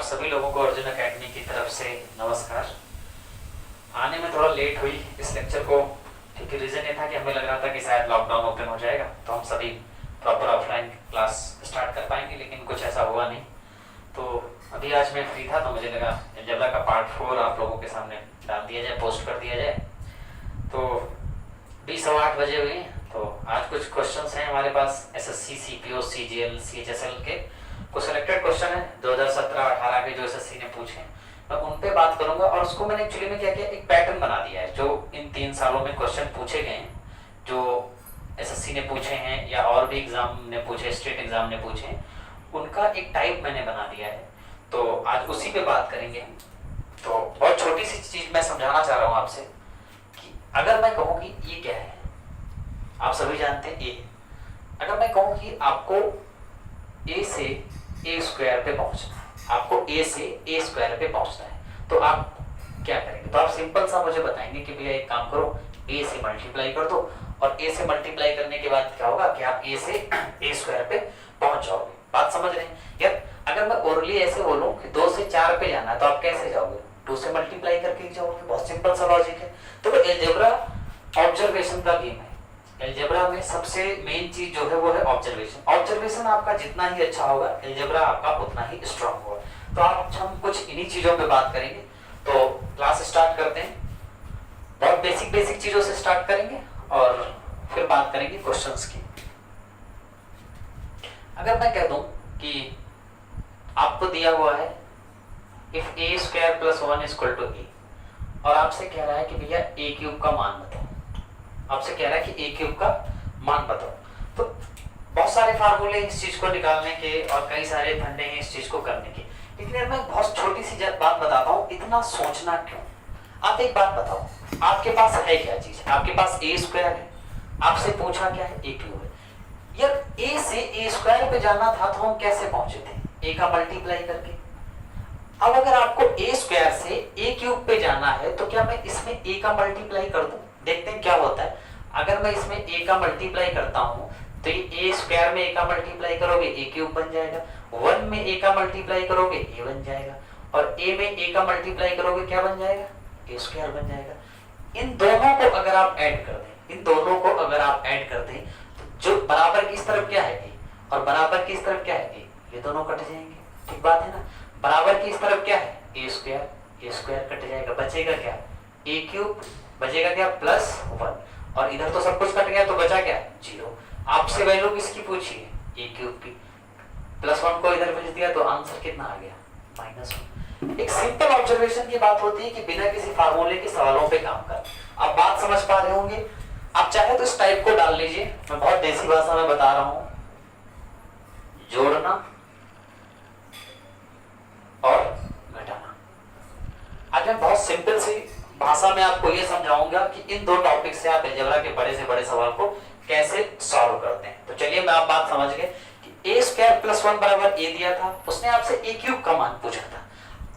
सभी लोगों को अर्जुन एकेडमी की तरफ से नमस्कार। आने में थोड़ा लेट हुई इस लेक्चर को, क्योंकि रीज़न ये था कि हमें लग रहा था कि शायद लॉकडाउन ओपन हो जाएगा तो हम सभी प्रॉपर ऑफलाइन क्लास स्टार्ट कर पाएंगे, लेकिन कुछ ऐसा हुआ नहीं। तो अभी आज मैं फ्री था तो मुझे लगा अलजेब्रा का पार्ट 4 आप लोगों के सामने डाल दिया जाए, पोस्ट कर दिया जाए। तो 8:20 बजे हुए, तो आज कुछ क्वेश्चंस हैं हमारे पास एसएससी, सीपीओ, सीजीएल, सीएचएसएल के कुछ सिलेक्टेड क्वेश्चन है 2017-18 के जो एसएससी ने पूछे, मैं उन पे बात करूंगा। और उसको मैंने एक्चुअली में क्या किया, एक पैटर्न बना दिया है जो इन 3 सालों में क्वेश्चन पूछे गए हैं, जो एसएससी ने पूछे हैं या और भी एग्जाम ने पूछे, स्टेट एग्जाम ने पूछे हैं, उनका एक टाइप मैंने बना दिया है। तो आज उसी पे बात करेंगे। तो बहुत छोटी सी चीज मैं समझाना चाह रहा हूँ आपसे कि अगर मैं कहूँ कि ये क्या है, आप सभी जानते हैं ए। अगर मैं कहूँ कि आपको ए से ए स्क्वायर पे पहुंचना है, आपको ए से ए स्क्वायर पे पहुंचना है, तो आप क्या करेंगे? तो आप सिंपल सा मुझे बताएंगे कि भैया एक काम करो, ए से मल्टीप्लाई कर दो, और ए से मल्टीप्लाई करने के बाद क्या होगा कि आप ए से ए स्क्वायर पे पहुंच जाओगे। बात समझ रहे हैं यार? अगर मैं ओरली ऐसे बोलूं कि 2 से 4 पे जाना है तो आप कैसे जाओगे? 2 से मल्टीप्लाई करके जाओगे। बहुत सिंपल सा लॉजिक है। तो अलजेब्रा ऑब्जर्वेशन का गेम है। अलजेब्रा में सबसे मेन चीज जो है वो है ऑब्जर्वेशन। ऑब्जर्वेशन आपका जितना ही अच्छा होगा, अलजेब्रा आपका उतना ही स्ट्रांग होगा। तो आज हम कुछ इन्हीं चीजों पे बात करेंगे। तो क्लास स्टार्ट करते हैं। बहुत बेसिक चीजों से स्टार्ट करेंगे और फिर बात करेंगे क्वेश्चंस की। अगर मैं कह दूं कि आपको दिया हुआ है if a square plus 1 equal to a, और आपसे कह रहा है कि भैया ए क्यूब का मान बताओ। आपसे कह रहा है कि ए क्यूब का मान बताओ। तो बहुत सारे फार्मूले इस चीज को निकालने के और कई सारे फंडे हैं इस चीज को करने के, लेकिन यार मैं बहुत छोटी सी बात बताता हूँ, इतना सोचना क्यों? आप एक बात बताओ, आपके पास है क्या चीज? आपके पास ए स्क्वायर है, आपसे पूछा क्या है? ए क्यूब है। यार ए से ए स्क्वायर पे जाना था तो हम कैसे पहुंचे थे? ए का मल्टीप्लाई करके। अब अगर आपको ए स्क्वायर से ए क्यूब पे जाना है तो क्या मैं इसमें ए का मल्टीप्लाई कर दूं? देखते हैं क्या होता है। अगर मैं इसमें ए का मल्टीप्लाई करता हूं तो ये ए स्क्वायर में ए का मल्टीप्लाई करोगे ए क्यूब बन जाएगा, 1 में ए का मल्टीप्लाई करोगे ए बन जाएगा, और ए में ए का मल्टीप्लाई करोगे क्या बन जाएगा? ए स्क्वायर बन जाएगा। इन दोनों को अगर आप ऐड कर दें, इन दोनों को अगर आप ऐड कर दें तो जो बराबर की इस तरफ क्या है ए, और बराबर की इस तरफ क्या है ए, ये दोनों कट जाएंगे। ठीक बात है ना? बराबर की इस तरफ क्या है? ए स्क्वायर कट जाएगा, बचेगा क्या? ए क्यूब, बचेगा क्या? प्लस 1, और इधर तो सब कुछ कट गया तो बचा क्या? 0। आपसे वैल्यू किसकी पूछी है? ए क्यूब की। प्लस 1 को इधर भेज दिया तो आंसर कितना आ गया? -1। एक सिंपल ऑब्जर्वेशन की बात होती है कि बिना किसी फार्मूले के सवालों पे काम कर। आप बात समझ पा रहे होंगे। आप चाहे तो इस टाइप को डाल लीजिए, मैं बहुत देसी भाषा में बता रहा हूं, जोड़ना और घटाना। आज मैं बहुत सिंपल सी भाषा में आपको ये समझाऊंगा कि इन दो टॉपिक से आप अलजेब्रा के बड़े से बड़े सवाल को कैसे सॉल्व करते हैं। तो चलिए, मैं आप बात समझ गए कि ए स्क्वायर प्लस 1 बराबर ए दिया था, उसने आपसे ए क्यूब का मान पूछा था।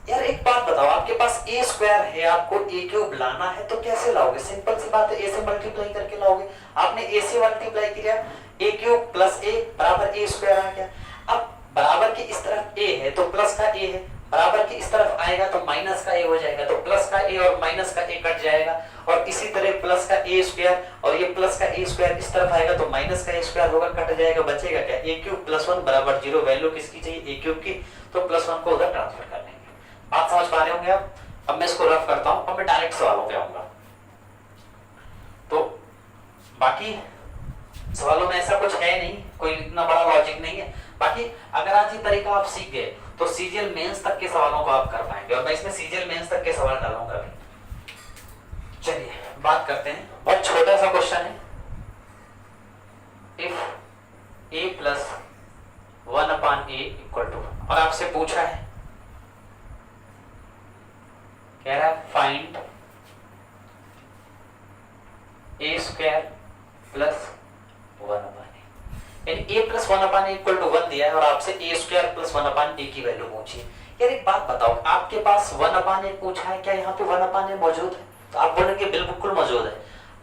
यार एक बात बताओ, आपके पास ए स्क्वायर है, आपको ए क्यूब लाना है तो कैसे लाओगे? सिंपल सी बात है, ए से मल्टीप्लाई करके लाओगे। आपने ए से मल्टीप्लाई किया, ए क्यूब प्लस ए बराबर ए स्क्वायर आ गया। अब बराबर की इस तरफ ए है तो प्लस का ए है, बराबर की इस तरफ आएगा तो माइनस का ए हो जाएगा, तो प्लस का ए और माइनस का ए कट जाएगा, और इसी तरह प्लस का ए स्क्वायर और ये प्लस का ए स्क्वायर इस तरफ आएगा तो माइनस का ए स्क्वायर होगा, कट जाएगा, बचेगा क्या? ए क्यूब प्लस 1 बराबर 0। वैल्यू किसकी चाहिए? ए क्यूब की, तो प्लस 1 को उधर ट्रांसफर कर लेंगे। बात समझ पा रहे होंगे आप? अब मैं इसको रफ करता हूं, अब मैं डायरेक्ट सवालों पे आऊंगा। तो बाकी सवालों में ऐसा कुछ है नहीं, कोई इतना बड़ा लॉजिक नहीं है। बाकी अगर आज ये तरीका आप सीख गए तो सीजीएल मेंस तक के सवालों को आप कर पाएंगे, और मैं इसमें सीजीएल मेंस तक के सवाल डालूंगा भी। चलिए बात करते हैं। बहुत छोटा सा क्वेश्चन है। If a plus 1/a equal to, और आपसे पूछा है, कह रहा है फाइंड ए स्क्वायर प्लस 1/a, यानी a plus 1/a equal to 1 दिया है और आपसे a स्क्वायर प्लस 1/a की वैल्यू पूछी है। यार एक बात बताओ, आपके पास 1/a पूछा है, क्या यहाँ पे 1/a मौजूद है? तो आप बोलेंगे बिल्कुल मौजूद है।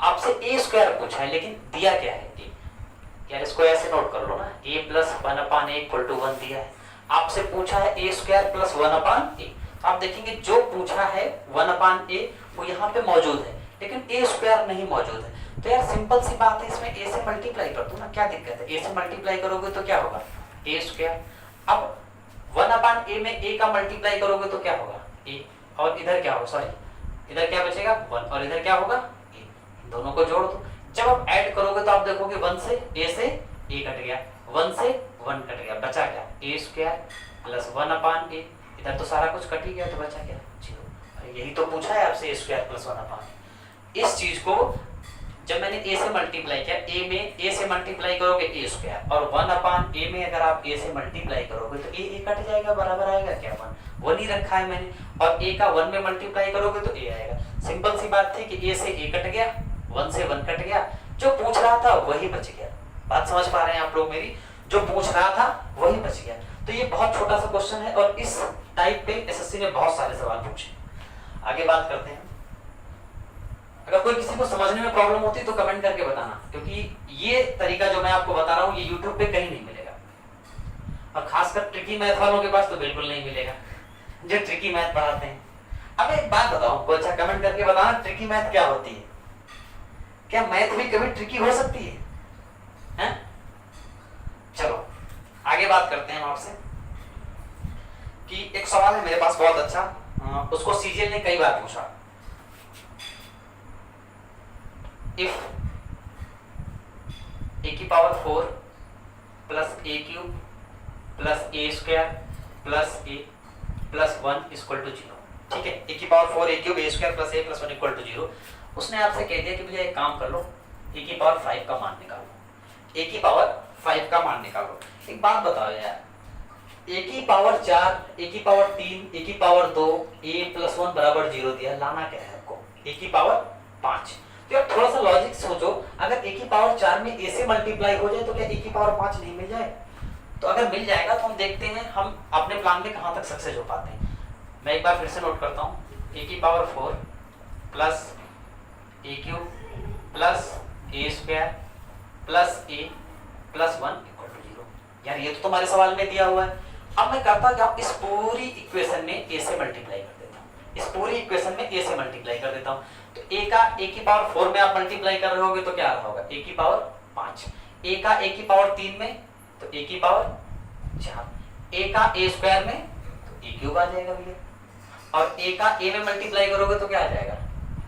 आपसे a स्क्वायर पूछा है लेकिन दिया क्या है? a। यार इसको ऐसे नोट कर लो ना, a plus 1/a equal to 1 दिया है। आपसे पूछा है ए स्क्वायर प्लस 1/a, आप देखेंगे जो पूछा है 1/a वो यहाँ पे मौजूद है, लेकिन ए स्क्वायर नहीं मौजूद है। तो यार सिंपल सी बात है, इसमें ए से मल्टीप्लाई कर दो ना, क्या दिक्कत है? ए से मल्टीप्लाई करोगे तो क्या होगा? ए स्क्वायर। अब 1/a में a का मल्टीप्लाई करोगे तो क्या होगा? a, और इधर क्या होगा? सॉरी, इधर क्या बचेगा? 1, और इधर क्या होगा? a। दोनों को जोड़ दो। जब आप ऐड करोगे तो आप देखोगे 1 से a कट गया, 1 से 1 कट गया, बचा क्या? a square plus 1/a। इधर तो सारा कुछ कट ही गया, तो बचा क्या? 0। यही तो पूछा है आपसे, a स्क्वायर प्लस 1/a। इस चीज को जब मैंने a से मल्टीप्लाई किया, a से मल्टीप्लाई करोगे a स्क्वायर, और 1/a में अगर आप a से मल्टीप्लाई करोगे तो a कट जाएगा, बराबर आएगा क्या? 1 ही रखा है मैंने, और a का 1 में मल्टीप्लाई करोगे तो a आएगा। सिंपल सी बात थी कि a से a कट गया, 1 से 1 कट गया, जो पूछ रहा था वही बच गया। बात समझ पा रहे हैं आप लोग मेरी? जो पूछ रहा था वही बच गया। तो ये बहुत छोटा सा क्वेश्चन है, और इस टाइप पे एसएससी ने बहुत सारे सवाल पूछे। आगे बात करते हैं। अगर कोई किसी को समझने में प्रॉब्लम होती है तो कमेंट करके बताना, क्योंकि ये तरीका जो मैं आपको बता रहा हूँ ये यूट्यूब पे कहीं नहीं मिलेगा, और खासकर ट्रिकी मैथ वालों के पास तो बिल्कुल नहीं मिलेगा, जो ट्रिकी मैथ पढ़ाते हैं। अब एक बात बताओ, कोई अच्छा कमेंट करके बताना, ट्रिकी मैथ क्या होती है? क्या मैथ भी कभी ट्रिकी हो सकती है? हैं? चलो आगे बात करते हैं हम आपसे कि एक सवाल है मेरे पास बहुत अच्छा, उसको सीजीएल ने कई बार पूछा। इफ a की power 4 plus a cube plus a square plus a plus 1 equal to 0, ठीक है? a की power 4 a cube a square plus a plus 1 equal to 0। उसने आपसे कह दिया कि मुझे एक काम कर लो, a की पावर 5 का मान निकालो, a की पावर 5 का मान निकालो। एक बात बताओ यार, a की पावर 4, a की पावर 3, a की पावर 2, a प्लस 1 बराबर 0 दिया, लाना क्या है आपको? a की पावर 5। तो यार थोड़ा सा लॉजिक सोचो, अगर a की पावर 4 में a से मल्टीप्लाई हो जाए तो क्या a की पावर 5 नहीं मिल जाए? तो अगर मिल जाएगा तो हम देखते हैं हम अपने प्लान में कहां तक सक्सेस हो पाते हैं। मैं एक बार फिर से नोट करता हूं, a की power 4 plus a cube plus a square plus a plus 1 equal to 0। यार ये तो तुम्हारे सवाल में दिया हुआ है। अब मैं करता क्या, इस पूरी इक्वेशन में a से मल्टीप्लाई कर देता हूँ, इस पूरी इक्वेशन में a से मल्टीप्लाई कर देता हूँ। तो a का a की पावर 4 में आप मल्टीप्लाई कर रहे होगे तो क्या आ रहा होगा? a की पावर 5। a का a की पावर 3 में तो a की पावर 4, a का a स्क्वायर में तो a क्यूब आ जाएगा भैया, और a का a में मल्टीप्लाई करोगे तो क्या आ जाएगा?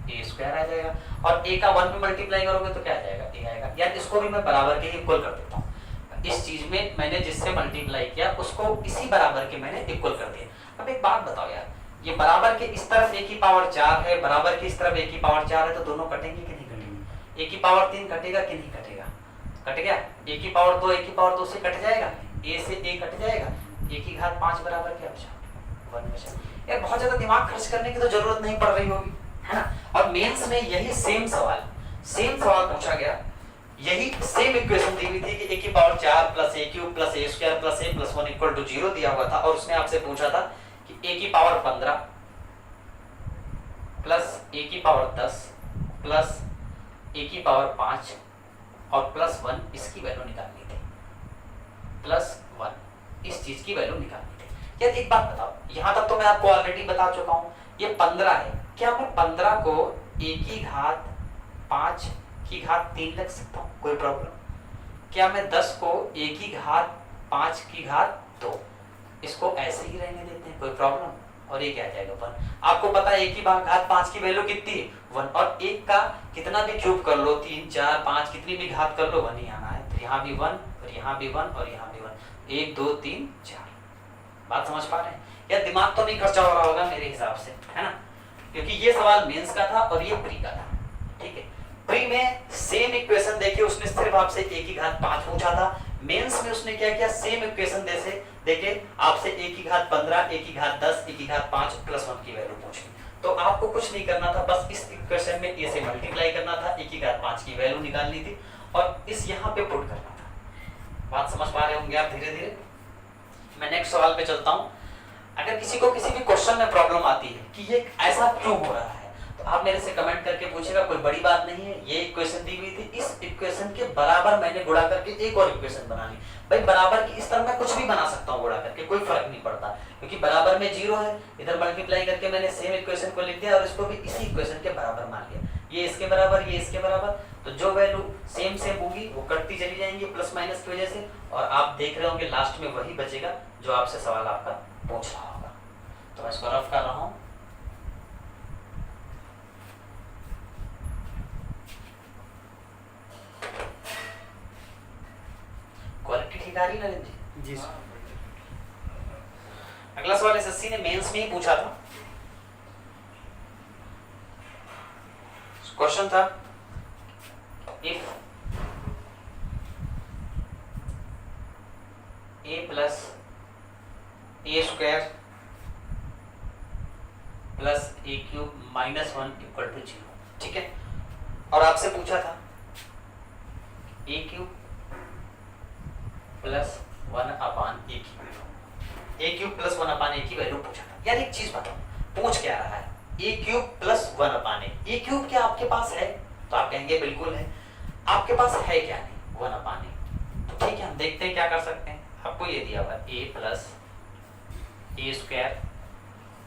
a स्क्वायर आ जाएगा, और a का 1 में मल्टीप्लाई करोगे तो क्या आ जाएगा? a आएगा। यार इसको भी मैं बराबर के इक्वल कर देता हूँ। इस चीज में मैंने जिससे मल्टीप्लाई किया उसको इसी बराबर के मैंने इक्वल कर दिया। अब एक बात बताओ यार, ये बराबर के इस तरफ a की पावर 4 है, बराबर के इस तरफ a की पावर 4 है, तो दोनों कटेंगे कि नहीं कटेंगे? a की पावर 3 कटेगा कि नहीं कटेगा? कट गया। a की पावर 2 a की पावर 2 से कट जाएगा, a से a कट जाएगा, a की घात 5 बराबर क्या बचा? 1 बचा। यार बहुत ज्यादा दिमाग खर्च करने की तो जरूरत नहीं पड़ रही होगी, है ना? और मेंस में यही सेम सवाल पूछा गया, यही सेम इक्वेशन दी हुई थी कि a की power 4 plus a cube plus a square plus a plus 1 equal to 0 दिया हुआ था, और उसने आपसे पूछा था कि a की पावर 15 प्लस a की पावर 10 प्लस a की पावर 5 और प्लस 1 इसकी वैल्यू निकालनी थी, प्लस 1 इस चीज की वैल्यू निकालनी थी। यार एक बात बताओ, यहां तक तो मैं आपको ऑलरेडी बता चुका हूं, ये 15 है, क्या मैं 15 को a की घात 5 की घात 3 लिख सकता हूँ? कोई प्रॉब्लम? क्या मैं 10 को a की घात 5 की घात 2, इसको ऐसे ही रहने देते हैं? कोई प्रॉब्लम? और ये क्या आ जाएगा 1। आपको पता है a की घात 5 की वैल्यू कितनी है? 1, और 1 का कितना भी क्यूब कर लो, 3 4 5 कितनी भी घात कर लो 1 ही आना है। तो यहाँ भी 1 और यहाँ भी 1 और यहाँ भी 1, 1 2 3 4। बात समझ पा रहे हैं? या दिमाग तो नहीं खर्चा हो रहा होगा मेरे हिसाब से, है ना? क्योंकि ये सवाल मेंस का था और ये प्री का था, ठीक है? प्री में सेम इक्वेशन देखिए, उसने सिर्फ आपसे a की घात 5 पूछा था। मेंस में उसने क्या किया, सेम इक्वेशन देखे आपसे a की घात 15, a की घात 10, a की घात 5 प्लस 1 की वैल्यू पूछी। तो आपको कुछ नहीं करना था, बस इस इक्वेशन में a से मल्टीप्लाई करना था, a की घात 5 की वैल्यू निकालनी थी और इस यहाँ पे पुट करना था। बात समझ पा रहे होंगे आप धीरे धीरे। मैं नेक्स्ट सवाल पे चलता हूँ। अगर किसी को किसी भी क्वेश्चन में प्रॉब्लम आती है कि ये ऐसा क्यों हो रहा है, तो आप मेरे से कमेंट करके पूछेगा, कोई बड़ी बात नहीं है, ये इक्वेशन दी हुई थी, इस इक्वेशन के बराबर मैंने गुणा करके एक और इक्वेशन बना ली। भाई बराबर की इस तरह मैं कुछ भी बना सकता हूँ गुणा करके, कोई फर्क नहीं पड़ता, क्योंकि बराबर में 0 है, इधर मल्टीप्लाई करके मैंने सेम इक्वेशन को लिख दिया और इसको भी इसी इक्वेशन के बराबर मान लिया, ये इसके बराबर, ये इसके बराबर, तो जो वैल्यू सेम सेम होगी वो कटती चली जाएंगी प्लस माइनस की वजह से, और आप देख रहे होंगे लास्ट में वही बचेगा जो आपसे सवाल आपका पूछ रहा होगा। तो मैं इसको रफ कर रहा हूँ। क्वालिटी ठीक आ रही है नरेंद्र जी? जी अगला सवाल एसएससी ने मेंस में ही पूछा था। क्वेश्चन था, if a plus a square plus a cube minus 1 equal to 0, ठीक है, और आपसे पूछा था ए क्यूब प्लस 1 अपान ए की value, A cube plus 1 upon a की वैल्यू पूछा था। यार एक चीज बताओ, पूछ क्या रहा है, ए क्यूब प्लस 1 अपान ए क्यूब क्या आपके पास है? तो आप कहेंगे बिल्कुल है। आपके पास है क्या नहीं? 1 अपान ए। तो ठीक है, हम देखते हैं क्या कर सकते हैं। आपको ये दिया हुआ a plus a square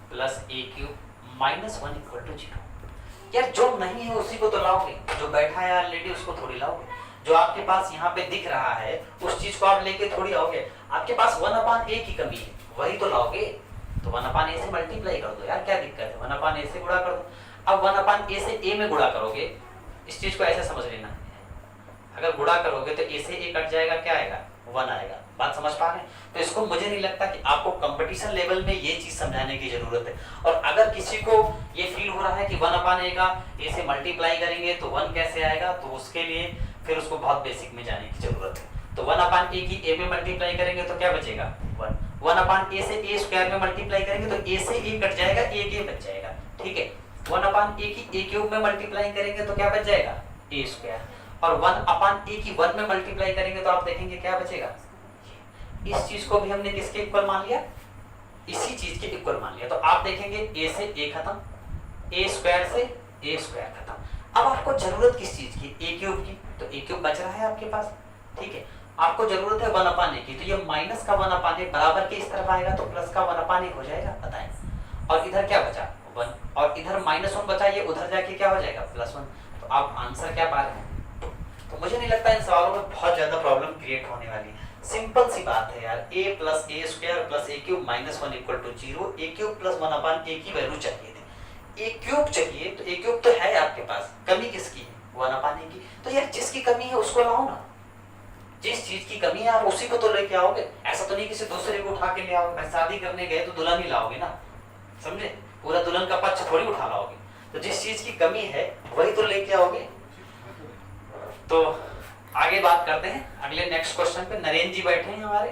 plus a cube minus 1 equal to 0। यार जो नहीं है उसी को तो लाओगे, जो बैठा है ऑलरेडी उसको थोड़ी लाओगे। जो आपके पास यहाँ पे दिख रहा है उस चीज को आप लेके थोड़ी आओगे। आपके पास 1 अपान ए की कमी है, वही तो लाओगे। तो 1 अपान ए से मल्टीप्लाई कर दो यार, क्या दिक्कत है, 1 अपान ए से गुणा कर दो। अब 1 अपान ए से ए में गुणा करोगे, इस चीज को ऐसे समझ लेना, अगर गुणा करोगे तो ए से ए कट जाएगा, क्या आएगा, 1 आएगा। बात समझ पा रहे हैं? तो इसको मुझे नहीं लगता कि आपको कंपटीशन लेवल में ये चीज समझाने की जरूरत है। और अगर किसी को ये फील हो रहा है कि 1 अपान ए का ए से मल्टीप्लाई करेंगे तो 1 कैसे आएगा, तो उसके लिए फिर उसको बहुत बेसिक में जाने की जरूरत है। तो 1 अपान ए की ए में मल्टीप्लाई करेंगे तो क्या बचेगा, 1। 1 अपान ए से ए स्क्वायर में मल्टीप्लाई करेंगे तो ए से ए कट जाएगा, ए बच जाएगा, ठीक है। 1 अपान ए की ए क्यूब में मल्टीप्लाई करेंगे तो क्या बच जाएगा, ए स्क्वायर। और 1 अपान ए की 1 में मल्टीप्लाई करेंगे तो आप देखेंगे क्या बचेगा। इस चीज को भी हमने किसके इक्वल मान लिया, इसी चीज के इक्वल मान लिया। तो आप देखेंगे ए से ए खत्म, ए स्क्वायर से ए स्क्वायर खत्म। अब आपको जरूरत किस चीज की, ए क्यूब की, तो ए क्यूब बच रहा है आपके पास, ठीक है। आपको जरूरत है 1 अपान ए की, तो ये माइनस का 1 अपान ए बराबर के इस तरफ आएगा तो प्लस का 1 अपान ए हो जाएगा, बताएं। और इधर क्या बचा, 1, और इधर -1 बचा, ये उधर जाके क्या हो जाएगा, +1। तो आप आंसर क्या पा रहे हैं। तो मुझे नहीं लगता इन सवालों में बहुत ज्यादा प्रॉब्लम क्रिएट होने वाली है। सिंपल सी बात है यार, a plus a square plus a cube minus 1 equal to 0। A cube plus 1 upon a की वैल्यू चाहिए थी, ए क्यूब चाहिए, तो ए क्यूब तो है आपके पास, कमी किसकी है, 1 अपान ए की। तो यार जिसकी कमी है उसको लाओ ना, जिस चीज की कमी है आप उसी को तो लेके आओगे। ऐसा तो नहीं किसी दूसरे को उठा के ले आओगे। शादी करने गए तो दुल्हन ही लाओगे ना, समझे, पूरा दुल्हन का पक्ष थोड़ी उठा लाओगे। तो जिस चीज की कमी है वही तो लेके आओगे। तो आगे बात करते हैं अगले नेक्स्ट क्वेश्चन पे। नरेंद्र जी बैठे हैं हमारे,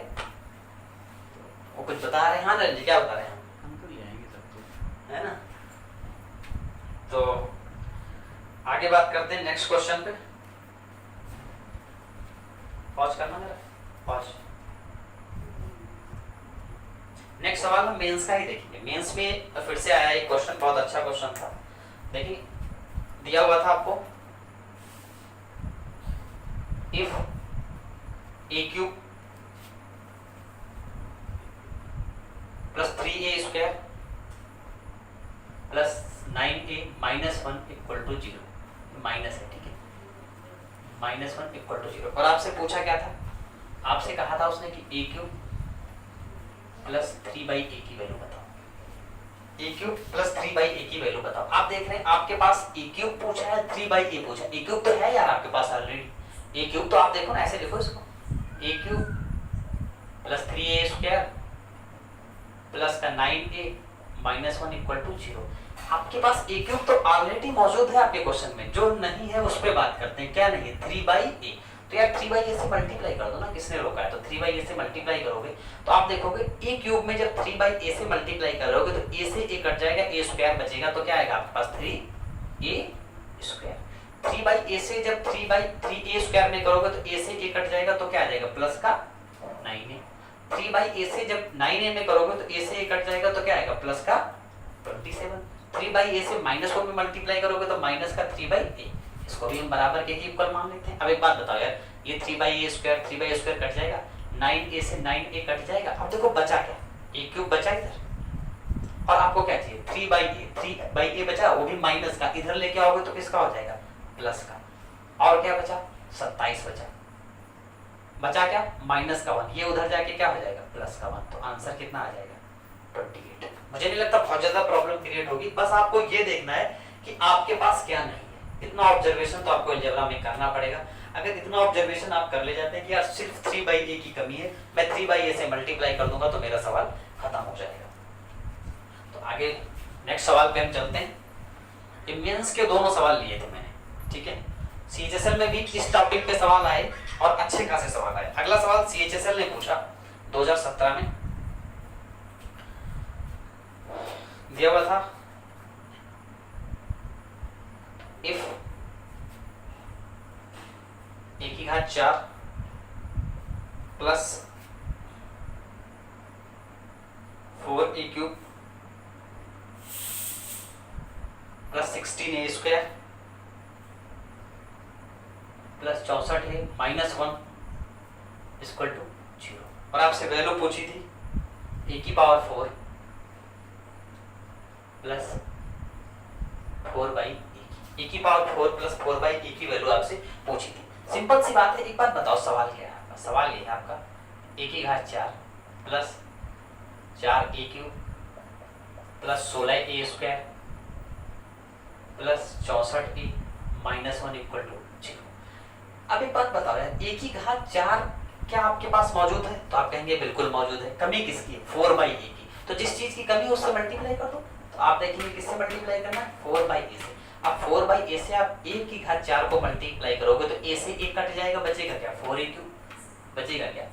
वो कुछ बता रहे हैं। हाँ नरेंद्र जी, क्या बता रहे हैं? हम तो ले आएंगे सबको, है ना। तो आगे बात करते हैं नेक्स्ट क्वेश्चन पे। पॉज करना मेरा, पॉज। नेक्स्ट सवाल हम मेंस का ही देखेंगे। मेंस में फिर से आया एक क्वेश्चन, बहुत अच्छा क्वेश्चन था। देखिए दिया हुआ था आपको, if a cube plus 3a square plus 9a minus 1 equal to 0, minus है, ठीक है, -1 इक्वल टू 0। और आपसे पूछा क्या था, आपसे कहा था उसने कि a क्यूब प्लस 3/a की वैल्यू बताओ, a क्यूब प्लस 3/a की वैल्यू बताओ। आप देख रहे हैं आपके पास a क्यूब पूछा है, 3/a पूछा है। a क्यूब तो है यार आपके पास ऑलरेडी। ए क्यूब तो आप देखो ना, ऐसे लिखो इसको, a cube plus 3a square plus का 9a माइनस 1 इक्वल टू 0। आपके पास ए क्यूब तो ऑलरेडी मौजूद है आपके क्वेश्चन में, जो नहीं है उस पर बात करते हैं। क्या नहीं है, 3/a। तो यार 3/a से मल्टीप्लाई कर दो ना, किसने रोका है। तो 3/a से मल्टीप्लाई करोगे तो आप देखोगे ए क्यूब में जब 3/a से मल्टीप्लाई करोगे तो a से a कट जाएगा, a स्क्वायर बचेगा, तो क्या आएगा आपके पास 3a स्क्वायर। 3/a से जब 3/3a स्क्वायर में करोगे तो a से a कट जाएगा, तो क्या आ जाएगा, प्लस का 9a। 3/a से जब 9a में करोगे तो a से a कट जाएगा, तो क्या आएगा, प्लस का 27। 3/a से माइनस को भी मल्टीप्लाई करोगे तो माइनस का 3/a, इसको भी हम बराबर के ही इक्वल मान लेते हैं। अब एक बात बताओ यार, ये 3/a square 3/a square cut जाएगा, 9a से 9a कट जाएगा। अब देखो बचा क्या, a क्यूब बचा इधर, और आपको क्या चाहिए 3/a बचा, वो भी माइनस का, इधर लेके आओगे तो किसका हो जाएगा प्लस का। और क्या बचा 27 बचा क्या माइनस का 1, ये उधर जाके क्या हो जाएगा प्लस का 1। तो आंसर कितना आ जाएगा 28। मुझे नहीं लगता बहुत ज्यादा प्रॉब्लम क्रिएट होगी, बस आपको ये देखना है कि आपके पास क्या नहीं है। इतना ऑब्जर्वेशन तो आपको अलजेब्रा में करना पड़ेगा। अगर इतना ऑब्जर्वेशन आप कर ले जाते हैं कि यार सिर्फ 3/a की कमी है, मैं 3/a से मल्टीप्लाई कर दूंगा तो मेरा सवाल खत्म हो जाएगा। तो आगे नेक्स्ट सवाल पे हम चलते हैं। मेंस के दोनों सवाल लिए थे मैंने, ठीक है। सीएचएसएल में भी इस टॉपिक पे सवाल आए और अच्छे खासे सवाल आए। अगला सवाल सीएचएसएल ने पूछा 2017 में, दिया हुआ था इफ a की घात 4 plus 4a cube plus 16a square plus 64a minus 1 equal to 0, और आपसे वैल्यू पूछी थी a की पावर 4 प्लस 4/a की, a की पावर 4 प्लस 4/a की वैल्यू आपसे पूछी थी। सिंपल सी बात है, एक बात बताओ सवाल क्या है आपका। सवाल ये है आपका a की घात 4 plus 4a cube plus 16a square plus 64a minus 1 equal to 0। अब एक बात बताओ यार, a की घात 4 क्या आपके पास मौजूद है? तो आप कहेंगे बिल्कुल मौजूद है। कमी किसकी है? 4/a की। तो जिस चीज की कमी है उससे मल्टीप्लाई कर दो। तो आप देखेंगे किससे मल्टीप्लाई करना है 4/a से। अब 4/a से आप a की घात 4 को मल्टीप्लाई करोगे तो a से a कट जाएगा, बचेगा क्या 4a क्यूब, बचेगा क्या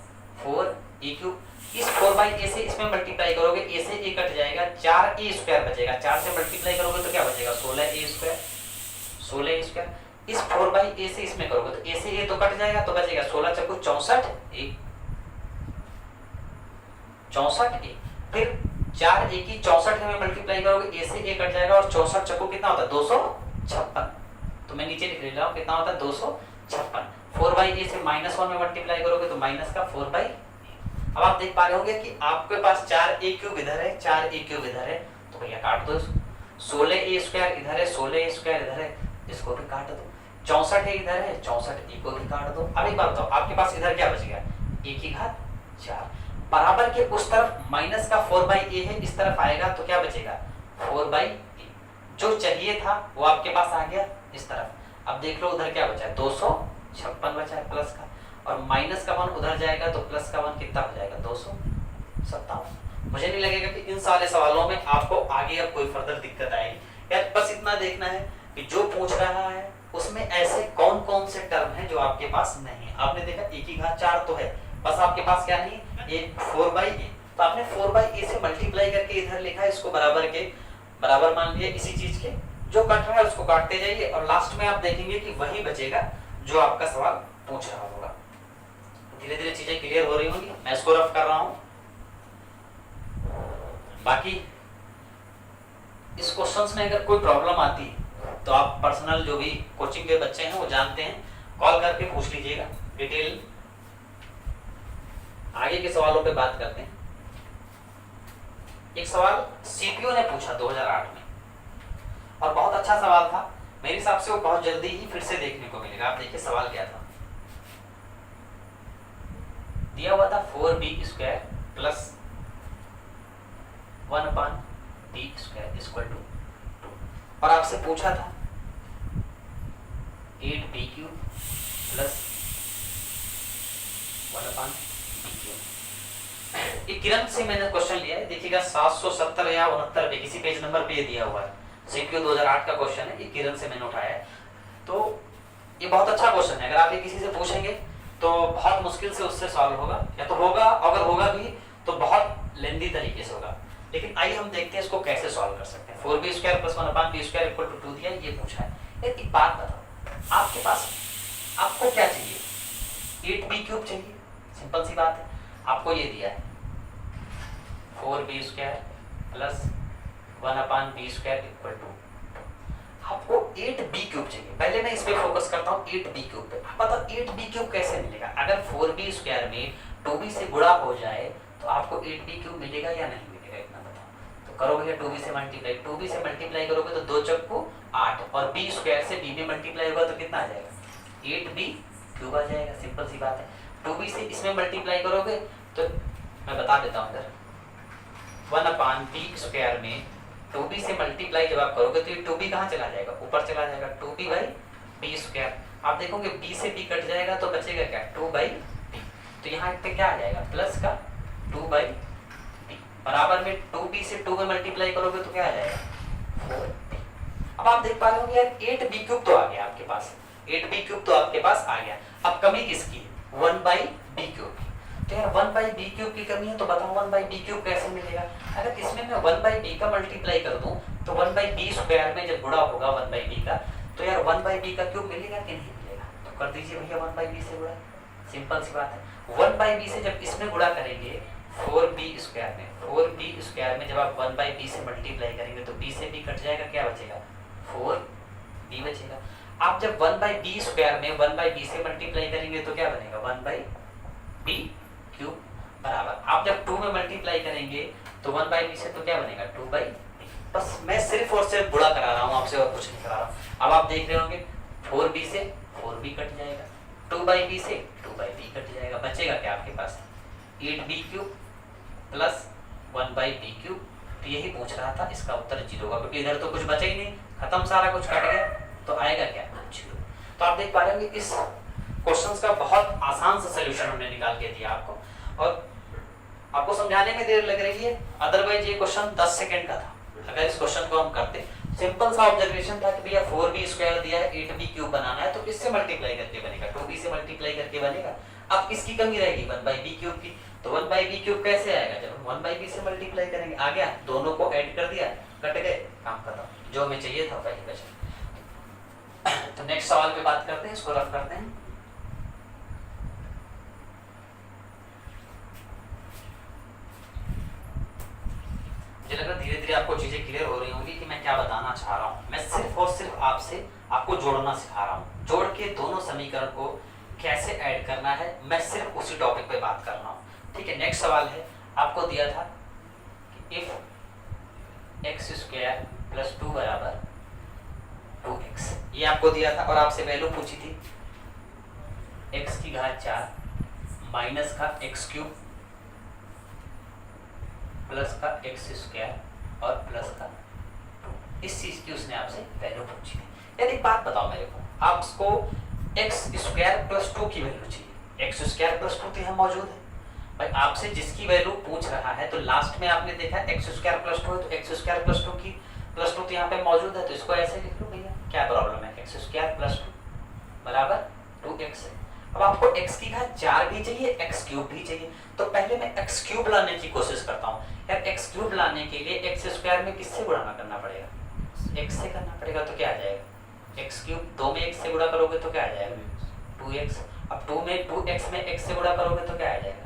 4a क्यूब। इस 4/a से इसमें मल्टीप्लाई करोगे, a से a कट जाएगा, 4a स्क्वायर बचेगा, 4 से मल्टीप्लाई करोगे तो क्या बचेगा 16a स्क्वायर, 16a स्क्वायर। इस 4/a से इसमें करोगे तो a से a तो कट जाएगा, तो बचेगा 16 चक्कू 64a, 64a। फिर 4a की 64 में मल्टीप्लाई करोगे, a से a कट जाएगा, और 64 चक्कू कितना होता है 256। तो मैं नीचे लिख रहा हूँ कितना होता है 256। 4/a से माइनस 1 में मल्टीप्लाई करोगे तो माइनस का 4/a। अब आप देख पा रहे होंगे कि आपके पास 4a क्यूब इधर है, 4a क्यूब इधर है, तो भैया काट दो इसको। 16a स्क्वायर इधर है, 16a स्क्वायर इधर है, इसको भी काट दो। 64 इधर है, 64 को भी काट दो। अब एक बात बताओ, आपके पास इधर क्या बचेगा a की घात 4, बराबर के उस तरफ माइनस का 4/a है, इस तरफ आएगा तो क्या बचेगा 4/a। जो चाहिए था वो आपके पास आ गया इस तरफ। अब देख लो उधर क्या बचा है 256 बचा है प्लस का, और माइनस का 1 उधर जाएगा तो प्लस का 1 कितना हो जाएगा 257। मुझे नहीं लगेगा कि इन सारे सवालों में आपको आगे अब कोई फर्दर दिक्कत आएगी। यार बस इतना देखना है कि जो पूछ रहा है उसमें ऐसे कौन कौन से टर्म हैं जो आपके पास नहीं है। आपने देखा a की घात 4 तो है, बस आपके पास क्या नहीं है ये 4/a। तो आपने 4/a से मल्टीप्लाई करके इधर लिखा है, इसको बराबर के बराबर मान लिया इसी चीज के। जो कट रहा है उसको काटते जाइए, और लास्ट में आप देखेंगे कि वही बचेगा जो आपका सवाल पूछ रहा होगा। धीरे धीरे चीजें क्लियर हो रही होंगी, मैं इसको रफ कर रहा हूं। बाकी इस क्वेश्चंस में अगर कोई प्रॉब्लम आती तो आप पर्सनल जो भी कोचिंग के बच्चे हैं वो जानते हैं, कॉल करके पूछ लीजिएगा डिटेल। आगे के सवालों पे बात करते हैं। एक सवाल सीपीयू ने पूछा 2008 में, और बहुत अच्छा सवाल था। मेरे हिसाब से वो बहुत जल्दी ही फिर से देखने को मिलेगा। आप देखिए सवाल क्या था, दिया हुआ था 4b square plus 1/b square equal to 2, और आपसे पूछा था 8b cube plus 1/b cube. ये किरण से मैंने क्वेश्चन लिया है, देखिएगा 770 या 69 पे किसी पेज नंबर पे ये दिया हुआ है। सीपीयू 2008 का क्वेश्चन है, ये किरण से मैंने उठाया है। तो ये बहुत अच्छा क्वेश्चन है, अगर आप ये किसी से पूछेंगे तो बहुत मुश्किल से उससे सॉल्व होगा, या तो होगा, अगर होगा भी तो बहुत लेंदी तरीके से होगा। लेकिन आइए हम देखते हैं इसको कैसे सॉल्व कर सकते हैं। 4b square plus 1/b square equal to 2 दिया, ये पूछा है। एक बात बताओ, आपके पास आपको क्या चाहिए 8b क्यूब चाहिए, सिंपल सी बात है। आपको ये दिया है 4b square plus 1/b² equal to, आपको 8b³ चाहिए। पहले मैं इस पे फोकस करता हूँ 8b³ पे। आप बताओ 8b³ कैसे मिलेगा? अगर 4b² में 2b से गुणा हो जाए तो आपको 8b³ मिलेगा या नहीं मिलेगा, इतना बताओ। तो करो भैया 2b से मल्टीप्लाई, 2b से मल्टीप्लाई करोगे तो 2 चक्कू 8, और b² से b में मल्टीप्लाई होगा तो कितना आ जाएगा? 8b³ आ जाएगा। सिंपल सी बात है। 2b से इसमें मल्टीप्लाई करोगे तो मैं बता देता हूँ इधर, 1/b² में 2b से मल्टीप्लाई जब आप करोगे तो ये 2b कहाँ चला जाएगा? ऊपर चला जाएगा। 2b/b²। आप देखोगे b से b कट जाएगा तो बचेगा क्या? 2/b। तो यहाँ पे क्या आ जाएगा? प्लस का 2/b बराबर में 2b से 2 में मल्टीप्लाई करोगे तो क्या आ जाएगा? 4b। अब आप देख पा रहे होंगे यार 8b³ तो आ गया आपके पास, 8b³ तो आपके पास आ गया। अब कमी किसकी है? 1/b³ की। तो यार 1/b³ की कमी है तो बताओ 1/b³ कैसे मिलेगा? अगर इसमें मैं 1/b का मल्टीप्लाई कर दूं तो 1/b² में जब गुणा होगा 1/b का तो यार 1/b³ मिलेगा कि नहीं मिलेगा? तो कर दीजिए भैया 1/b से गुणा। सिंपल सी बात है। 1/b से जब इसमें गुणा करेंगे 4b² में, 4b² में जब आप 1/b से मल्टीप्लाई करेंगे तो b से b कट जाएगा, क्या बचेगा? 4b बचेगा। आप जब 1/b² में 1/b से मल्टीप्लाई करेंगे तो क्या बनेगा? 1/b³ बराबर, आप जब 2 में मल्टीप्लाई करेंगे तो 1/b से तो क्या बनेगा? 2/b। बस मैं सिर्फ और सिर्फ गुणा करा रहा हूँ आपसे, और कुछ नहीं करा रहा हूँ। अब आप देख रहे होंगे 4b से 4b कट जाएगा, 2/b से 2/b कट जाएगा, बचेगा क्या आपके पास? 8b³ plus 1/b³। तो यही पूछ रहा था, इसका उत्तर 0 होगा क्योंकि इधर तो कुछ बचा ही नहीं, खत्म, सारा कुछ कट गया, तो आएगा क्या? 0। तो आप देख पा रहे होंगे इस क्वेश्चंस का बहुत आसान सा सलूशन हमने निकाल के दिया आपको, और आपको समझाने में देर लग रही है। अदरवाइज ये क्वेश्चन 10 सेकंड का था अगर इस क्वेश्चन को हम करते। सिंपल सा ऑब्जर्वेशन था कि भैया 4b² दिया है, 8b³ बनाना है, तो किससे मल्टीप्लाई करके बनेगा? 2b से मल्टीप्लाई करके बनेगा। अब किसकी कमी रहेगी? 1/b³ की। तो 1/b³ कैसे आएगा? जब हम 1/b से मल्टीप्लाई करेंगे। आ गया, दोनों को ऐड कर दिया, कट गए, काम खत्म। जो हमें चाहिए था वही बचा। तो नेक्स्ट सवाल पे बात करते हैं, इसको रफ करते हैं। मुझे लग रहा है धीरे धीरे आपको चीजें क्लियर हो रही होंगी कि मैं क्या बताना चाह रहा हूँ। मैं सिर्फ और सिर्फ आपको जोड़ना सिखा रहा हूँ, जोड़ के दोनों समीकरण को कैसे ऐड करना है, मैं सिर्फ उसी टॉपिक पे बात कर रहा हूँ। ठीक है, नेक्स्ट सवाल है, आपको दिया था कि इफ x² + 2 = 2x, ये आपको दिया था, और आपसे वैल्यू पूछी थी x⁴ माइनस का x³ प्लस का x² और प्लस का 2। इस चीज की उसने आपसे वैल्यू पूछी थी। यदि बात बताओ मेरे को, आपको x² + 2 की वैल्यू चाहिए। x² + 2 तो यहाँ मौजूद है भाई, आपसे जिसकी वैल्यू पूछ रहा है, तो लास्ट में आपने देखा x² + 2 है, तो x² + 2 की +2 तो यहाँ पे मौजूद है, तो इसको ऐसे लिख लो भैया, क्या प्रॉब्लम है? x² + 2 बराबर 2x है। अब आपको x⁴ भी चाहिए, x³ भी चाहिए, तो पहले मैं x³ लाने की कोशिश करता हूँ। यार x³ लाने के लिए x² में किससे गुणा करना पड़ेगा? x से करना पड़ेगा, तो क्या आ जाएगा? x³, 2 में x से गुणा करोगे तो क्या आ जाएगा? 2x। अब 2x में x से गुणा करोगे तो क्या आ जाएगा?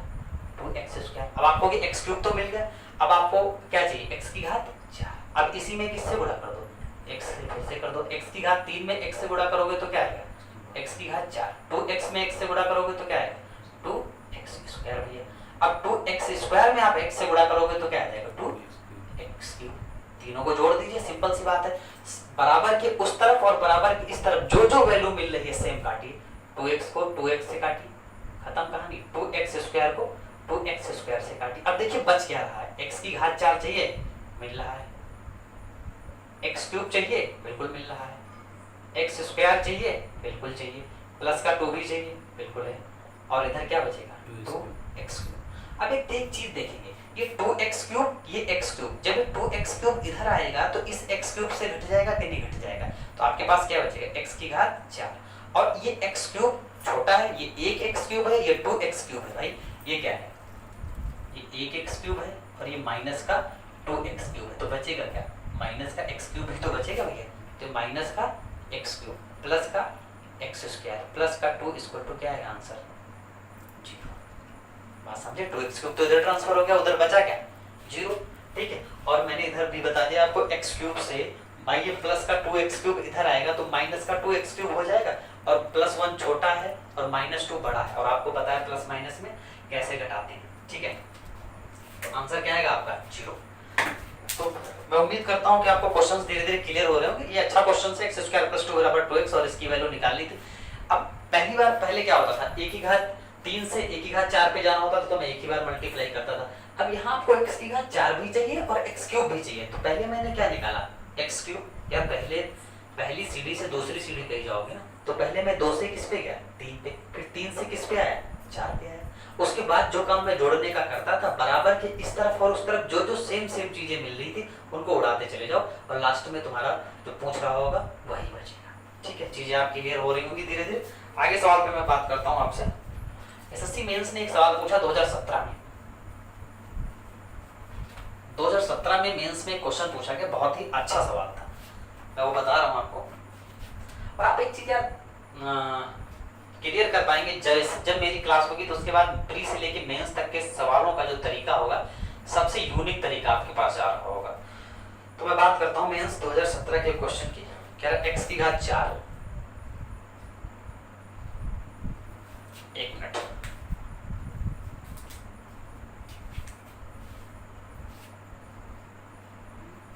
2x²। अब आपको ये x³ तो मिल गया, अब आपको क्या चाहिए? x⁴। अब इसी में किससे गुणा कर दो? x से फिर से कर दो। x⁴ में x से गुणा करोगे तो क्या आएगा? x⁴। 2x में x से गुणा करोगे तो क्या आएगा? 2x² भैया। अब 2x² में आप x से गुणा करोगे तो क्या आ जाएगा? 2x³। तीनों को जोड़ दीजिए, सिंपल सी बात है। बराबर के उस तरफ और बराबर की इस तरफ जो जो वैल्यू मिल रही है सेम काटिए। 2x को 2x से काटिए, खत्म कहानी। 2x² को 2x² से काटिए। अब देखिए बच क्या रहा है? x⁴ चाहिए, मिल रहा है। x³ चाहिए, बिल्कुल मिल रहा है। x² चाहिए, बिल्कुल चाहिए। प्लस का 2 भी चाहिए, बिल्कुल है। और इधर क्या बचेगा? 2x³। अब एक चीज देखेंगे, ये 2x³, ये x³, जब ये 2x³ इधर आएगा तो इस x³ से घट जाएगा कि नहीं घट जाएगा? तो आपके पास क्या बचेगा? x⁴। और ये x³ छोटा है, ये 1x³ है, ये 2x³ है भाई। ये क्या है? ये 1x³ है और ये माइनस का 2x³ है, तो बचेगा क्या? माइनस का x³ भी तो बचेगा भैया। तो माइनस का x³ प्लस का x² प्लस का 2 = क्या है आंसर? 0। बात समझे? 2x³ तो इधर ट्रांसफर हो गया, उधर बचा क्या? 0। ठीक है। और मैंने इधर भी बता दिया आपको x क्यूब से ये प्लस का 2x क्यूब इधर आएगा तो माइनस का 2x क्यूब हो जाएगा, और +1 छोटा है और -2 बड़ा है, और आपको पता है प्लस माइनस में कैसे घटाते हैं, ठीक है। तो आंसर क्या आएगा आपका 0। तो मैं उम्मीद करता हूं कि आपको क्वेश्चंस धीरे धीरे क्लियर हो रहे होंगे। ये अच्छा क्वेश्चन है, x² + 2 = 2x और इसकी वैल्यू निकालनी थी। अब पहली बार पहले क्या होता था, एक की घात 3 से एक की घात 4 पे जाना होता था तो मैं एक ही बार मल्टीप्लाई करता था। अब यहाँ आपको x की घात 4 भी चाहिए और x क्यूब भी चाहिए, तो पहले मैंने क्या निकाला x क्यूब, या पहली सीढ़ी से दूसरी सीढ़ी पे जाओगे ना, तो पहले मैं 2 से किस पे गया 3 पे, फिर 3 से किस पे आया 4 पे आया। उसके बाद जो काम मैं जोड़ने का करता था, बराबर के इस तरफ और उस तरफ जो जो सेम चीजें मिल रही थी उनको उड़ाते चले जाओ, और लास्ट में तुम्हारा जो पूछ रहा होगा वही बचेगा, ठीक है। चीजें आप क्लियर हो रही होंगी धीरे धीरे। आगे सवाल पे मैं बात करता हूँ आपसे। एसएससी मेंस ने एक सवाल पूछा 2017 में। 2017 में मेंस में क्वेश्चन पूछा गया, बहुत ही अच्छा सवाल था, मैं वो बता रहा हूँ आपको। और आप एक चीज यार क्लियर कर पाएंगे, जब मेरी क्लास होगी तो उसके बाद प्री से लेके मेंस तक के सवालों का जो तरीका होगा सबसे यूनिक तरीका आपके पास आ रहा होगा। तो मैं बात करता हूँ मेंस 2017 के क्वेश्चन की। क्या x की घात 4, एक मिनट,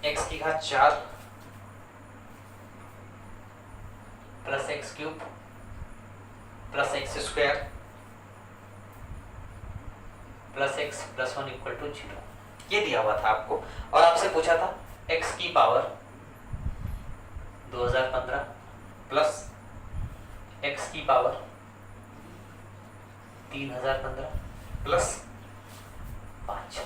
x की घात 4 plus x cube plus x² plus x + 1 = 0, ये दिया हुआ था आपको। और आपसे पूछा था x की पावर 2015 प्लस x की पावर 3015 प्लस 5।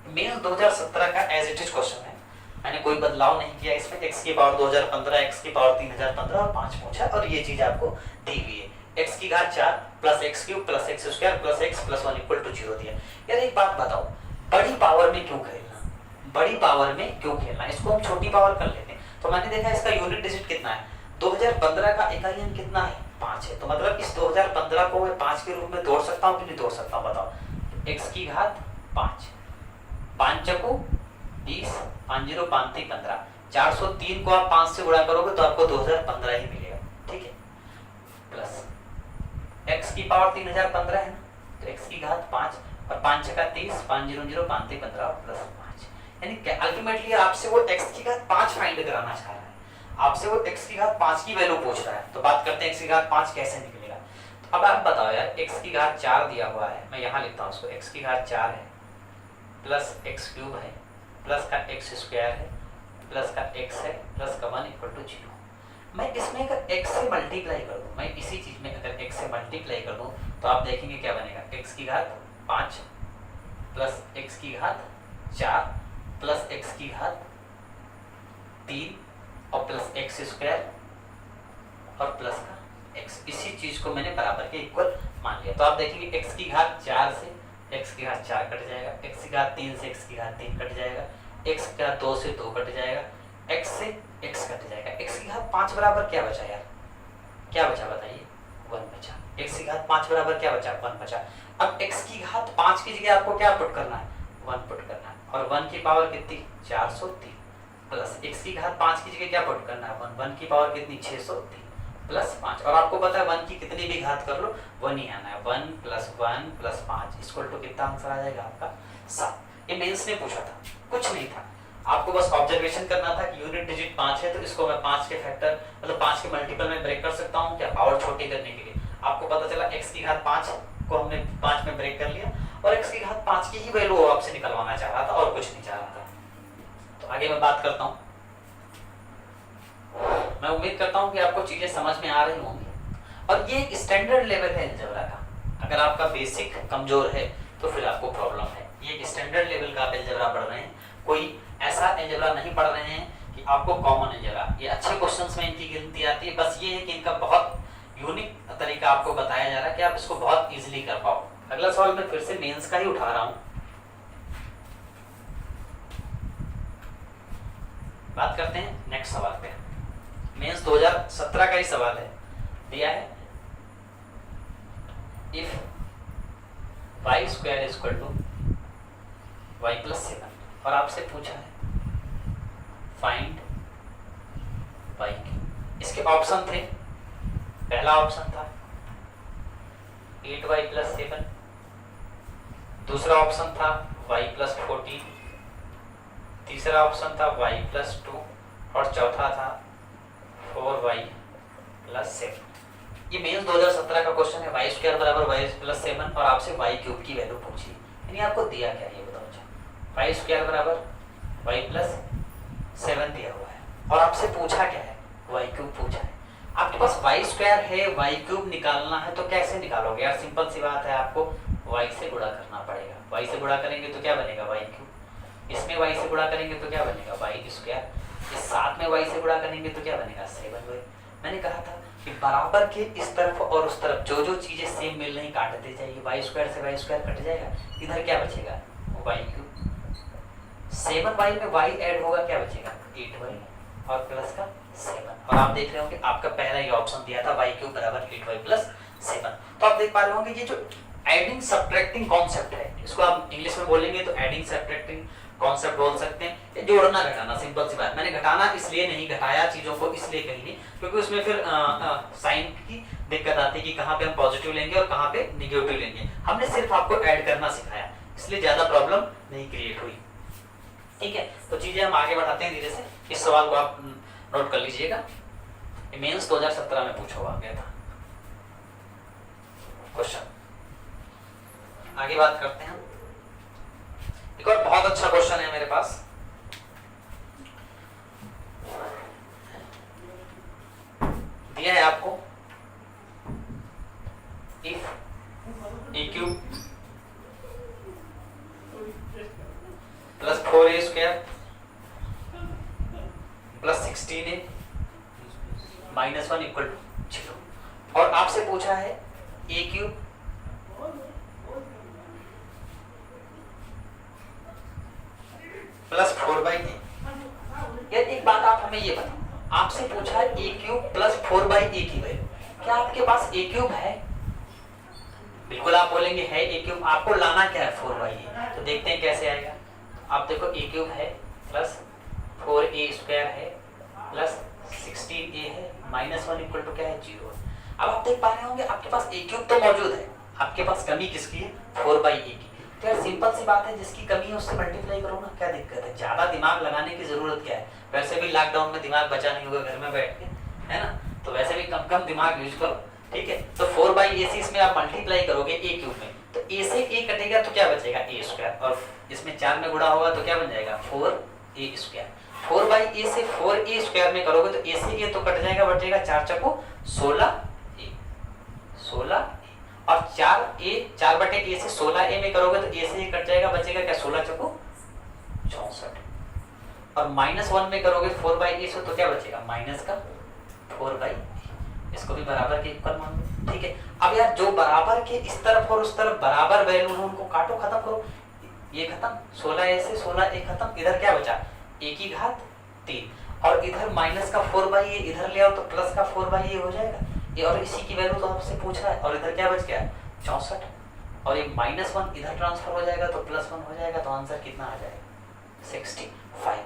मेंस 2017 का एज इट इज क्वेश्चन है, मैंने कोई बदलाव नहीं किया इसमें। x की पावर 2015, x की पावर 3015 और 5 पूछा, और ये चीज आपको दी हुई है। x की घात 4 plus x cube plus x² plus x + 1 = 0 दिया। यार एक बात बताओ, बड़ी पावर में क्यों खेलना, बड़ी पावर में क्यों खेलना, इसको हम छोटी पावर कर लेते हैं। तो मैंने देखा इसका यूनिट डिजिट कितना है, 2015 का इकाई अंक कितना है 5 है, तो मतलब इस 2015 को मैं 5 के रूप में तोड़ सकता हूँ कि नहीं तोड़ सकता हूँ बताओ। x की घात 5, 5 चको 20, 5 0 5 3 15, 403 को आप 5 से गुणा करोगे तो आपको 2015 ही मिलेगा, ठीक है। प्लस x की पावर 3015 है ना, तो x की घात 5 और 5 छका 30, 5 0 0 5 3 15 प्लस 5, यानी अल्टीमेटली आपसे वो x की घात 5 फाइंड कराना चाह रहा है, आपसे वो x की घात 5 की वैल्यू पूछ रहा है। तो बात करते हैं x की घात 5 कैसे निकलेगा। तो अब आप बताओ यार, x की घात 4 दिया हुआ है, मैं यहाँ लिखता हूँ उसको, x की घात 4 है प्लस x क्यूब है प्लस का x² है प्लस का x है प्लस का 1 = 0। मैं इसमें अगर x से मल्टीप्लाई कर दूं, मैं इसी चीज में अगर x से मल्टीप्लाई कर दूं तो आप देखेंगे क्या बनेगा, x की घात 5 प्लस x की घात 4 प्लस x की घात 3 और प्लस x² और प्लस का x। इसी चीज को मैंने बराबर के इक्वल मान लिया। तो आप देखेंगे x की घात 4 से x की घात 4 कट जाएगा, x की घात 3 से x की घात 3 कट जाएगा, x की घात 2 से 2 कट जाएगा, x से x कट जाएगा, x की घात 5 बराबर क्या बचा यार, क्या बचा बताइए, 1 बचा। x की घात 5 बराबर क्या बचा, 1 बचा। अब x की घात 5 की जगह आपको क्या पुट करना है, 1 पुट करना है, और 1 की पावर कितनी 403 प्लस x की घात 5 की जगह क्या पुट करना है, 1 1 की पावर कितनी 603 प्लस 5, और आपको पता है 1 की कितनी भी घात कर लो 1 ही आना है, 1 + 1 + 5 = कितना आंसर आ जाएगा आपका 7। ये मेंस ने पूछा था, कुछ नहीं था, आपको बस ऑब्जर्वेशन करना था कि यूनिट डिजिट 5 है तो इसको मैं 5 के फैक्टर मतलब 5 के मल्टीपल में ब्रेक कर सकता हूँ क्या, पावर छोटी करने के लिए। आपको पता चला x की घात 5 को हमने 5 में ब्रेक कर लिया, और x की घात 5 की ही वैल्यू आपसे निकलवाना चाह रहा था और कुछ नहीं चाह रहा था। तो आगे मैं बात करता हूँ, मैं उम्मीद करता हूँ कि आपको चीजें समझ में आ रही होंगी, और ये एक स्टैंडर्ड लेवल है अलजेब्रा का। अगर आपका बेसिक कमजोर है तो फिर आपको प्रॉब्लम है। ये एक स्टैंडर्ड लेवल का आप अलजेब्रा पढ़ रहे हैं, कोई ऐसा अलजेब्रा नहीं पढ़ रहे हैं कि आपको कॉमन अलजेब्रा। ये अच्छे क्वेश्चंस में इनकी गिनती आती है, बस ये है कि इनका बहुत यूनिक तरीका आपको बताया जा रहा है कि आप इसको बहुत इजीली कर पाओ। अगला सवाल मैं फिर से मेंस का ही उठा रहा हूँ। बात करते हैं नेक्स्ट सवाल पे। मेंस 2017 का ही सवाल है, दिया है इफ y² = y + 7 और आपसे पूछा है फाइंड वाई क्यूब। इसके ऑप्शन थे, पहला ऑप्शन था 8y + 7, दूसरा ऑप्शन था y + 14, तीसरा ऑप्शन था y + 2 और चौथा था 4y + 7। ये मेंस 2017 का क्वेश्चन है, y² = y + 7 और आपसे y क्यूब की वैल्यू पूछी। यानी आपको दिया क्या ये बताओ। y² = y + 7 दिया हुआ है और आपसे पूछा क्या है, y क्यूब पूछा है। आपके पास y² है, y क्यूब निकालना है तो कैसे निकालोगे यार? सिंपल सी बात है, आपको y से गुणा करना पड़ेगा। y से गुणा करेंगे तो क्या बनेगा y क्यूब, इसमें y से गुणा करेंगे तो क्या बनेगा y², इस साथ में y से गुणा करेंगे तो क्या बनेगा 7y। मैंने कहा था कि बराबर के इस तरफ और उस तरफ जो जो चीजें सेम मिल रही काटते जाइए, y² से y² कट जाएगा, इधर क्या बचेगा y क्यूब, 7y में y ऐड होगा क्या बचेगा 8y और प्लस का 7। और आप देख रहे होंगे आपका पहला ये ऑप्शन दिया था y क्यूब = 8y + 7। तो आप देख पा रहे होंगे ये जो एडिंग सब्ट्रैक्टिंग कॉन्सेप्ट है, इसको आप इंग्लिश में बोलेंगे तो एडिंग सब्ट्रैक्टिंग कॉन्सेप्ट बोल सकते हैं। ये जोड़ना घटाना, सिंपल सी बात। मैंने घटाना इसलिए नहीं घटाया चीजों को, इसलिए कहीं नहीं, क्योंकि उसमें फिर साइन की दिक्कत आती है कि कहाँ पे हम पॉजिटिव लेंगे और कहाँ पे निगेटिव लेंगे। हमने सिर्फ आपको ऐड करना सिखाया, इसलिए ज्यादा प्रॉब्लम नहीं क्रिएट हुई। ठीक है, तो चीजें हम आगे बढ़ाते हैं धीरे से। इस सवाल को आप नोट कर लीजिएगा, मेंस 2017 में पूछा हुआ गया था क्वेश्चन। आगे बात करते हैं, एक और बहुत अच्छा क्वेश्चन है मेरे पास। दिया है आपको इफ a³ + 4a² + 16a - 1 = 0 और आपसे पूछा है a³ + 4/a। यार एक बात आप हमें ये बताओ, आपसे पूछा है a³ + 4/a की वैल्यू, क्या आपके पास a³ है? बिल्कुल आप बोलेंगे है a³। आपको लाना क्या है 4/a, तो देखते हैं कैसे आएगा। आप देखो a³ है प्लस 4a² है प्लस 16a है -1 = क्या है 0। अब आप देख पा रहे होंगे आपके पास a³ तो मौजूद है, आपके पास कमी किसकी है 4/a की। तो यार सिंपल सी बात है, जिसकी कमी है उससे मल्टीप्लाई करो ना, क्या दिक्कत है? ज्यादा दिमाग लगाने की जरूरत क्या है? वैसे भी लॉकडाउन में दिमाग बचा नहीं होगा घर में बैठ के, है ना, तो वैसे भी कम कम दिमाग यूज करो। ठीक है, तो 4/a से इसमें आप मल्टीप्लाई करोगे a³ में, तो a से a कटेगा तो क्या बचेगा a² और इसमें 4 में गुणा होगा तो क्या बन जाएगा 4a²। 4/a से 4a² में करोगे तो a से a तो कट जाएगा, बचेगा 4 × 16a 16 और 4/a से 16a में करोगे तो a से a कट जाएगा, बचेगा क्या 16 × 64 और -1 में करोगे 4/a से तो क्या बचेगा -4/a। इसको भी बराबर के इक्वल मान लो। ठीक है, अब यार जो बराबर के इस तरफ और उस तरफ बराबर वैल्यू है उनको काटो, खत्म करो, ये खत्म 16a से 16a खत्म, इधर क्या बचा a³ और इधर -4/a इधर ले आओ तो प्लस का 4/a हो जाएगा ये, और इसी की वैल्यू तो आपसे पूछ रहा है। और इधर क्या बच गया 64 और ये -1 इधर ट्रांसफर हो जाएगा तो +1 हो जाएगा, तो आंसर कितना आ जाएगा 65।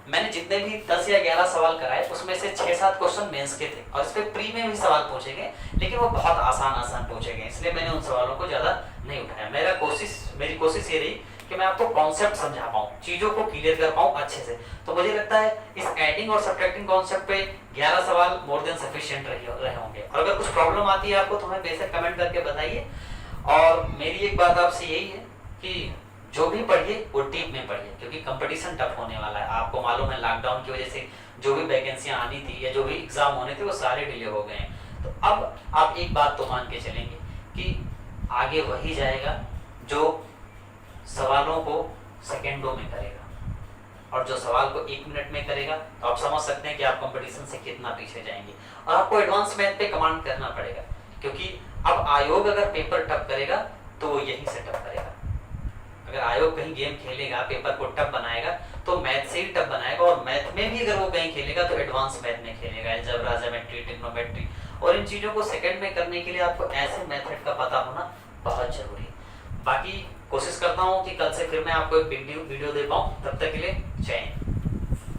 मैंने जितने भी 10 या 11 सवाल कराए उसमें से 6-7 क्वेश्चन मेंस के थे और इस पे प्री में भी सवाल पूछे गए, लेकिन वो बहुत आसान पूछे गए, इसलिए मैंने उन सवालों को ज्यादा नहीं उठाया। मेरी कोशिश ये रही कि मैं आपको कॉन्सेप्ट समझा पाऊँ, चीजों को क्लियर कर पाऊँ अच्छे से। तो मुझे लगता है इस एडिंग और सब्ट्रैक्टिंग कॉन्सेप्ट पे 11 सवाल मोर देन सफिशिएंट रहे होंगे। और अगर कुछ प्रॉब्लम आती है आपको तो हमें बेशक कमेंट करके बताइए। और मेरी एक बात आपसे यही है कि जो भी पढ़िए वो डीप में पढ़िए, क्योंकि कंपटीशन टफ होने वाला है। आपको मालूम है लॉकडाउन की वजह से जो भी वैकेंसियां आनी थी या जो भी एग्जाम होने थे वो सारे डिले हो गए हैं। तो अब आप एक बात तो मान के चलेंगे कि आगे वही जाएगा जो सवालों को सेकेंडों में करेगा, और जो सवाल को 1 मिनट में करेगा तो आप समझ सकते हैं कि आप कंपटीशन से कितना पीछे जाएंगे। और आपको एडवांस मैथ पे कमांड करना पड़ेगा, क्योंकि अब आयोग अगर पेपर टफ करेगा तो वो यहीं से टफ करेगा। अगर आयोग कहीं गेम खेलेगा, पेपर को टफ बनाएगा तो मैथ से ही टफ बनाएगा, और मैथ में भी अगर वो कहीं खेलेगा तो एडवांस मैथ में खेलेगा, अलजेब्रा, ज्योमेट्री, ट्रिग्नोमेट्री। और इन चीजों को सेकंड में करने के लिए आपको ऐसे मेथड का पता होना बहुत जरूरी है। बाकी कोशिश करता हूँ कि कल से फिर मैं आपको एक वीडियो दे पाऊँ। तब तक के लिए जय हिंद।